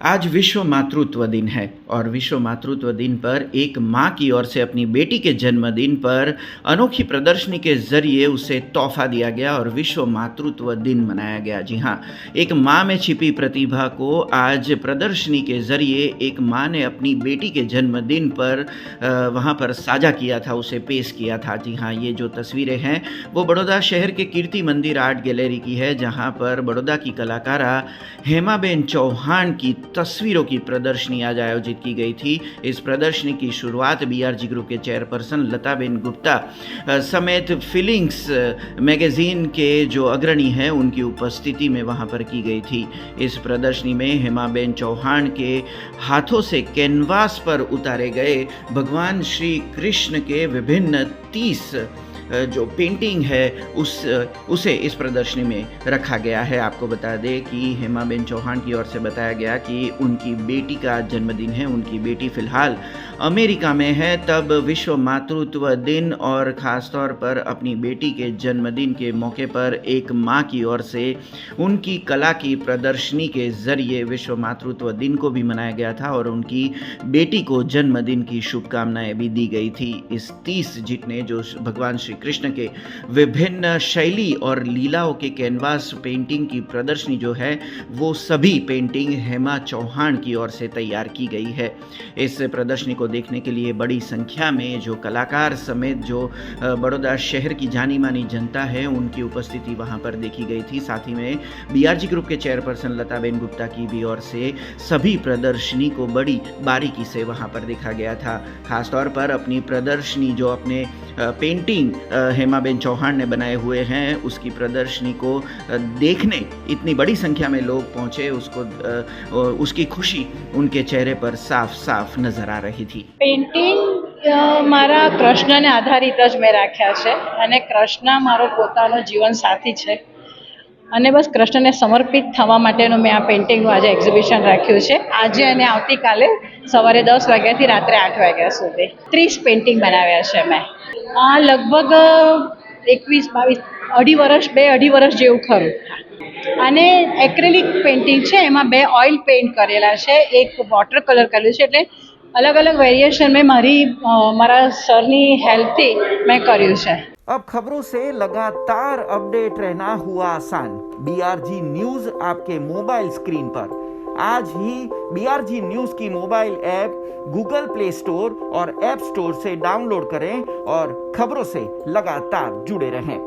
आज विश्व मातृत्व दिन है और विश्व मातृत्व दिन पर एक माँ की ओर से अपनी बेटी के जन्मदिन पर अनोखी प्रदर्शनी के जरिए उसे तोहफा दिया गया और विश्व मातृत्व दिन मनाया गया। जी हाँ, एक माँ में छिपी प्रतिभा को आज प्रदर्शनी के जरिए एक माँ ने अपनी बेटी के जन्मदिन पर वहाँ पर साझा किया था, उसे पेश किया था। जी हाँ, ये जो तस्वीरें हैं वो बड़ौदा शहर के कीर्ति मंदिर आर्ट गैलरी की है, जहाँ पर बड़ौदा की कलाकारा हेमाबेन चौहान की तस्वीरों की प्रदर्शनी आज आयोजित की गई थी। इस प्रदर्शनी की शुरुआत बीआरजी ग्रुप के चेयरपर्सन लताबेन गुप्ता समेत फीलिंग्स मैगजीन के जो अग्रणी हैं उनकी उपस्थिति में वहां पर की गई थी। इस प्रदर्शनी में हेमाबेन चौहान के हाथों से कैनवास पर उतारे गए भगवान श्री कृष्ण के विभिन्न 30 जो पेंटिंग है उसे इस प्रदर्शनी में रखा गया है। आपको बता दें कि हेमाबेन चौहान की ओर से बताया गया कि उनकी बेटी का जन्मदिन है। उनकी बेटी फ़िलहाल अमेरिका में है। तब विश्व मातृत्व दिन और ख़ास तौर पर अपनी बेटी के जन्मदिन के मौके पर एक माँ की ओर से उनकी कला की प्रदर्शनी के ज़रिए विश्व मातृत्व दिन को भी मनाया गया था और उनकी बेटी को जन्मदिन की शुभकामनाएं भी दी गई थी। इस 30 जितने जो भगवान श्री कृष्ण के विभिन्न शैली और लीलाओं के कैनवास पेंटिंग की प्रदर्शनी जो है वो सभी पेंटिंग हेमा चौहान की ओर से तैयार की गई है। इस प्रदर्शनी को देखने के लिए बड़ी संख्या में जो कलाकार समेत जो बड़ौदा शहर की जानी मानी जनता है उनकी उपस्थिति वहां पर देखी गई थी। साथ ही में बीआरजी ग्रुप के चेयरपर्सन लताबेन गुप्ता की भी ओर से सभी प्रदर्शनी को बड़ी बारीकी से वहां पर देखा गया था। खासतौर पर अपनी प्रदर्शनी जो अपने पेंटिंग हेमाबेन चौहान ने बनाए हुए हैं उसकी प्रदर्शनी को देखने इतनी बड़ी संख्या में लोग पहुंचे, उसकी खुशी उनके चेहरे पर साफ साफ नजर आ रही थी। पेंटिंग मारा कृष्णने आधारित ज मैं राख्या छे અને કૃષ્ણ મારો પોતાનો જીવન સાથી છે અને બસ કૃષ્ણને સમર્પિત થવા માટેનું મેં આ પેઇન્ટિંગનું આજે એક્ઝિબિશન રાખ્યું છે। આજે અને આવતીકાલે સવારે 10 વાગ્યાથી રાત્રે 8 વાગ્યા સુધી 30 પેઇન્ટિંગ બનાવ્યા છે મેં। આ લગભગ 21-22 2.5 વર્ષ જેવું ખરું। અને એક્રેલિક પેઇન્ટિંગ છે, એમાં 2 ઓઇલ પેઇન્ટ કરેલા છે, એક વોટર કલર કરેલું છે। એટલે अलग अलग वेरिएशन में मारा सरनी हेल्पथी मैं कर्યું છે। अब खबरों से लगातार अपडेट रहना हुआ आसान। बीआरजी न्यूज आपके मोबाइल स्क्रीन पर। आज ही बीआरजी न्यूज की mobile app Google play store और ऐप स्टोर से डाउनलोड करें और खबरों से लगातार जुड़े रहें।